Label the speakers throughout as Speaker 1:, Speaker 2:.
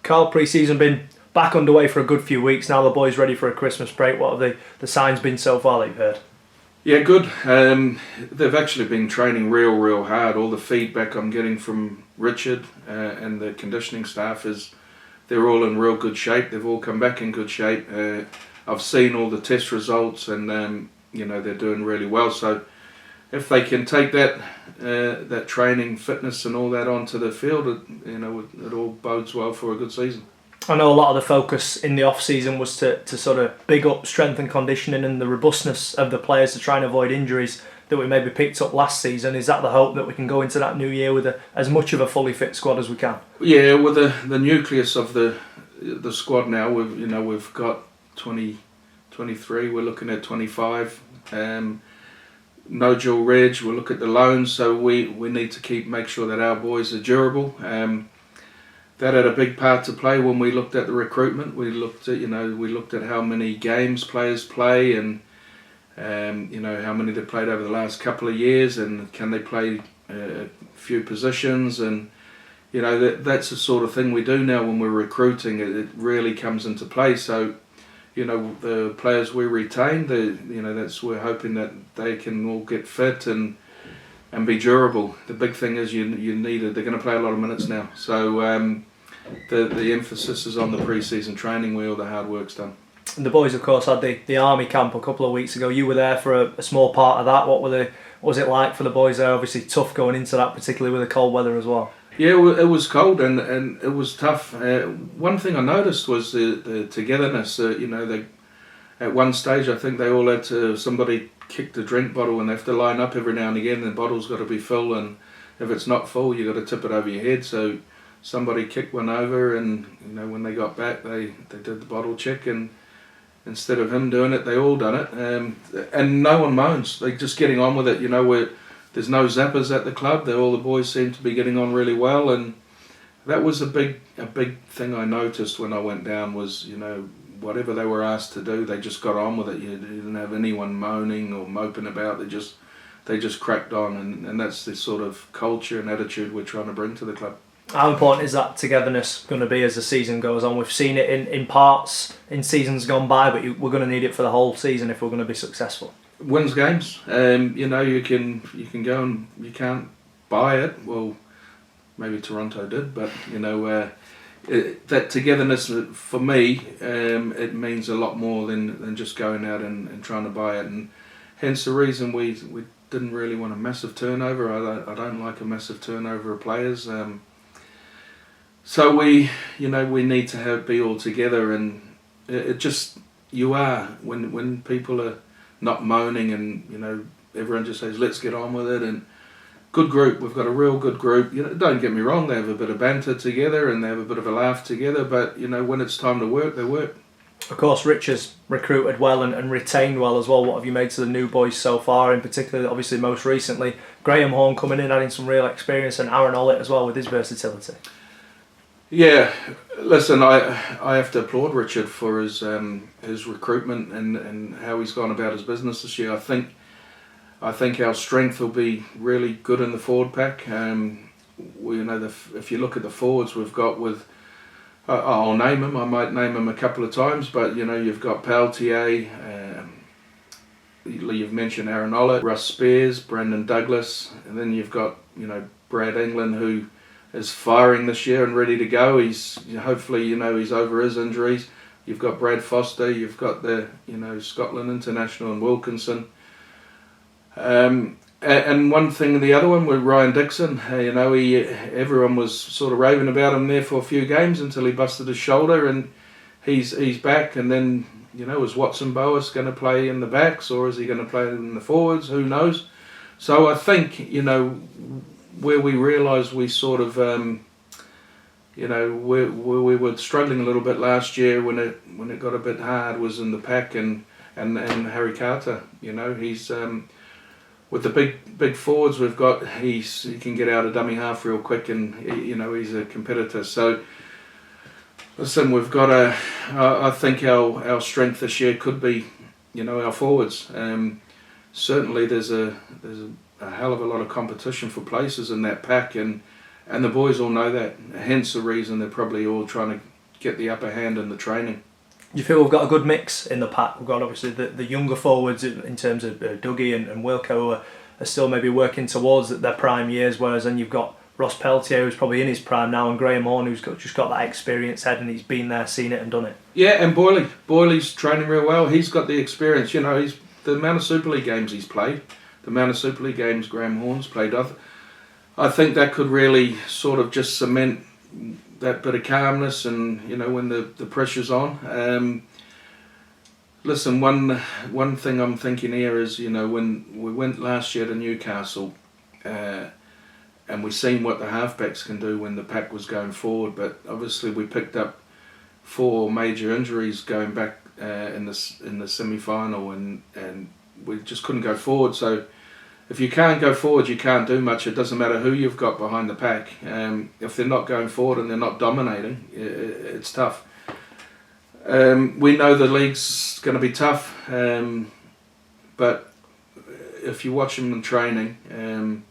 Speaker 1: Carl, pre-season been back underway for a good few weeks now. The boys ready for a Christmas break. What have the signs been so far that you've heard?
Speaker 2: Yeah, good. They've actually been training real hard. All the feedback I'm getting from Richard and the conditioning staff is they're all in real good shape. They've all come back in good shape. I've seen all the test results, and they're doing really well. So if they can take that training, fitness, and all that onto the field, it all bodes well for a good season.
Speaker 1: I know a lot of the focus in the off-season was to sort of big up strength and conditioning and the robustness of the players to try and avoid injuries that we maybe picked up last season. Is that the hope that we can go into that new year with as much of a fully fit squad as we can?
Speaker 2: Yeah, with the nucleus of the squad now, we've got 23. We're looking at 25. No dual reg. We'll look at the loans, so we need to make sure that our boys are durable. That had a big part to play when we looked at the recruitment. We looked at how many games players play, and how many they played over the last couple of years, and can they play a few positions, and that's the sort of thing we do now when we're recruiting. It really comes into play. So the players we retain, we're hoping that they can all get fit and be durable. The big thing is you need it. They're going to play a lot of minutes now, so the emphasis is on the pre-season training where all the hard work's done.
Speaker 1: And the boys, of course, had the army camp a couple of weeks ago. You were there for a small part of that. What was it like for the boys there? Obviously tough going into that, particularly with the cold weather as well.
Speaker 2: Yeah, it was cold and it was tough. One thing I noticed was the togetherness. At one stage, I think they all had to, somebody kick the drink bottle and they have to line up every now and again. The bottle's got to be full, and if it's not full, you got to tip it over your head. So somebody kicked one over, and when they got back, they did the bottle check, and instead of him doing it, they all done it. And no one moans. They're just getting on with it. There's no zappers at the club. All the boys seem to be getting on really well, and that was a big thing I noticed when I went down was, whatever they were asked to do, they just got on with it. You didn't have anyone moaning or moping about. They just cracked on, and that's the sort of culture and attitude we're trying to bring to the club.
Speaker 1: How important is that togetherness going to be as the season goes on? We've seen it in parts in seasons gone by, but we're going to need it for the whole season if we're going to be successful.
Speaker 2: Wins games. You can go and you can't buy it. Well, maybe Toronto did, but that togetherness for me, it means a lot more than just going out and trying to buy it, and hence the reason we didn't really want a massive turnover. I don't like a massive turnover of players. So we need to be all together, and it just when people are not moaning, and everyone just says let's get on with it, and good group. We've got a real good group. Don't get me wrong, they have a bit of banter together and they have a bit of a laugh together, but when it's time to work, they work.
Speaker 1: Of course, Rich has recruited well and retained well as well. What have you made to the new boys so far, in particular, obviously most recently, Graham Horn coming in, adding some real experience, and Aaron Ollett as well with his versatility?
Speaker 2: Yeah, listen, I have to applaud Richard for his recruitment and how he's gone about his business this year. I think our strength will be really good in the forward pack. If you look at the forwards we've got with, I'll name him. I might name him a couple of times, but you've got Peltier. You've mentioned Aaron Ollett, Russ Spears, Brandon Douglas, and then you've got Brad England, who is firing this year and ready to go. He's hopefully he's over his injuries. You've got Brad Foster. You've got the Scotland international and Wilkinson. And one thing, the other one with Ryan Dixon. Everyone was sort of raving about him there for a few games until he busted his shoulder, and he's back. And then is Watson Boas going to play in the backs, or is he going to play in the forwards? Who knows? So I think where we realised we sort of where we were struggling a little bit last year when it got a bit hard was in the pack, and Harry Carter. He's with the big forwards we've got, he can get out a dummy half real quick, and he's a competitor. So listen, we've got I think our strength this year could be our forwards. Certainly there's a hell of a lot of competition for places in that pack, and the boys all know that. Hence the reason they're probably all trying to get the upper hand in the training.
Speaker 1: Do you feel we've got a good mix in the pack? We've got obviously the younger forwards in terms of Dougie and Wilco who are still maybe working towards their prime years, whereas then you've got Ross Peltier who's probably in his prime now, and Graham Horn who's just got that experience head and he's been there, seen it and done it.
Speaker 2: Yeah, and Boyley's training real well. He's got the experience. He's the amount of Super League games he's played, the amount of Super League games Graham Horn's played. I think that could really sort of just cement that bit of calmness and when the pressure's on. Listen, one thing I'm thinking here is when we went last year to Newcastle, and we seen what the halfbacks can do when the pack was going forward, but obviously we picked up 4 major injuries going back in the semi-final, and we just couldn't go forward. So if you can't go forward, you can't do much. It doesn't matter who you've got behind the pack. If they're not going forward and they're not dominating, it's tough. We know the league's going to be tough, but if you watch them in training,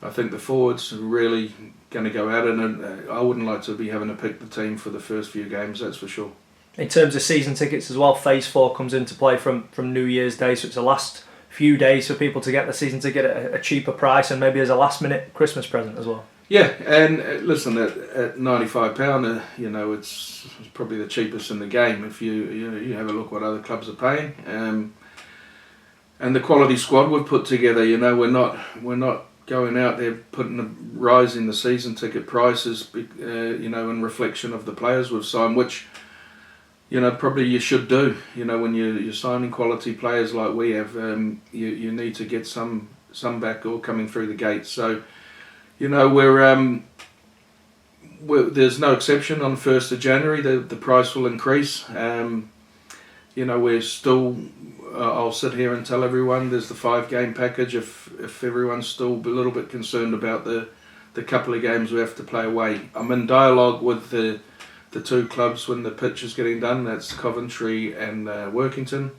Speaker 2: I think the forwards are really going to go at it, and I wouldn't like to be having to pick the team for the first few games, that's for sure. In
Speaker 1: terms of season tickets as well, Phase 4 comes into play from New Year's Day, so it's the last few days for people to get the season ticket at a cheaper price, and maybe as a last minute Christmas present as well.
Speaker 2: Yeah, and listen, at £95, it's probably the cheapest in the game if you have a look what other clubs are paying, and the quality squad we've put together. We're not going out there rising the season ticket prices, in reflection of the players we've signed, which probably you should do. When you're signing quality players like we have, you need to get some back or coming through the gates. So we're there's no exception on 1st of January. The price will increase. We're still. I'll sit here and tell everyone there's the 5-game package. If everyone's still a little bit concerned about the couple of games we have to play away, I'm in dialogue with the 2 clubs when the pitch is getting done. That's Coventry and Workington.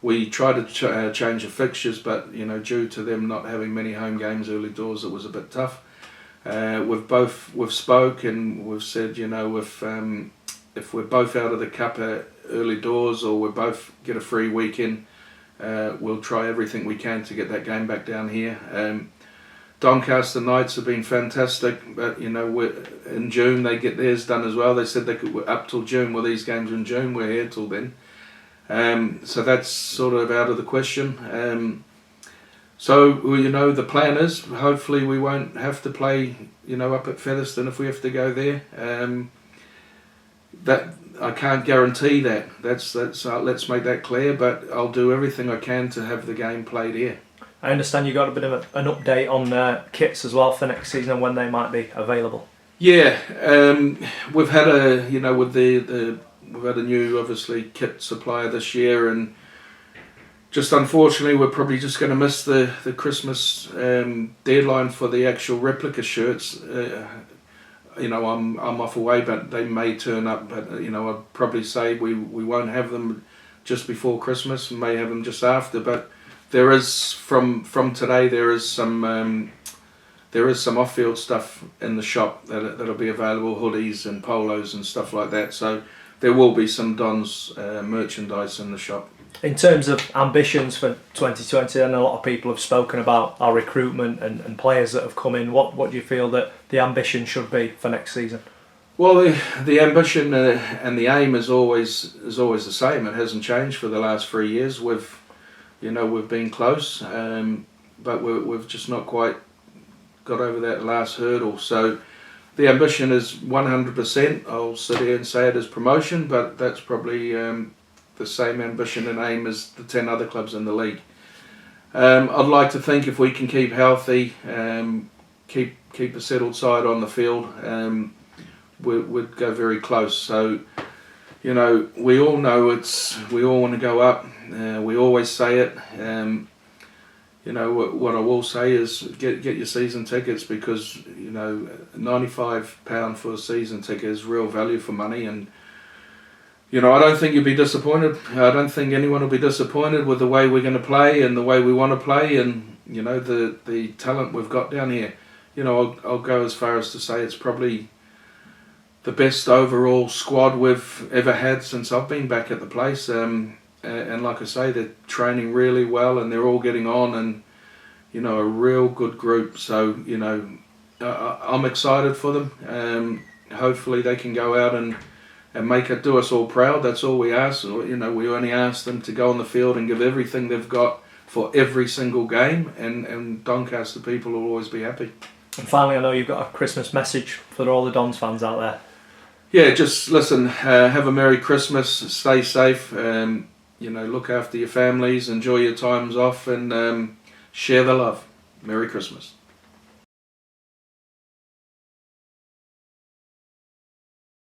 Speaker 2: We tried to change the fixtures, but due to them not having many home games early doors, it was a bit tough. We've spoke and we've said if we're both out of the cup early doors or we both get a free weekend, we'll try everything we can to get that game back down here. Doncaster Knights have been fantastic, but in June they get theirs done as well. They said they could up till June. Well, these games are in June. We're here till then, so that's sort of out of the question. So the plan is hopefully we won't have to play up at Featherstone if we have to go there. That I can't guarantee that. That's let's make that clear. But I'll do everything I can to have the game played here.
Speaker 1: I understand you got a bit of an update on kits as well for next season and when they might be available.
Speaker 2: Yeah, we've had we've had a new obviously kit supplier this year, and just unfortunately we're probably just going to miss the Christmas deadline for the actual replica shirts. I'm off away, but they may turn up. But I'd probably say we won't have them just before Christmas, and may have them just after. But there is from today there is some off-field stuff in the shop that'll be available, hoodies and polos and stuff like that. So there will be some Don's merchandise in the shop.
Speaker 1: In terms of ambitions for 2020, and a lot of people have spoken about our recruitment and players that have come in. What do you feel that the ambition should be for next season?
Speaker 2: Well, the ambition and the aim is always the same. It hasn't changed for the last 3 years. We've been close, but we've just not quite got over that last hurdle. So the ambition is 100%. I'll sit here and say it as promotion, but that's probably the same ambition and aim as the 10 other clubs in the league. I'd like to think if we can keep healthy, keep a settled side on the field, we'd go very close. So, we all know we all want to go up. We always say it. What I will say is get your season tickets, because £95 for a season ticket is real value for money, and I don't think you'll be disappointed. I don't think anyone will be disappointed with the way we're going to play and the way we want to play, and the talent we've got down here. I'll go as far as to say it's probably the best overall squad we've ever had since I've been back at the place. And like I say, they're training really well, and they're all getting on, and a real good group. So I'm excited for them. Hopefully they can go out and do us all proud. That's all we ask. We only ask them to go on the field and give everything they've got for every single game, and Doncaster people will always be happy.
Speaker 1: And finally, I know you've got a Christmas message for all the Dons fans out there.
Speaker 2: Yeah, just listen, have a Merry Christmas, stay safe, look after your families, enjoy your times off, and share the love. Merry Christmas.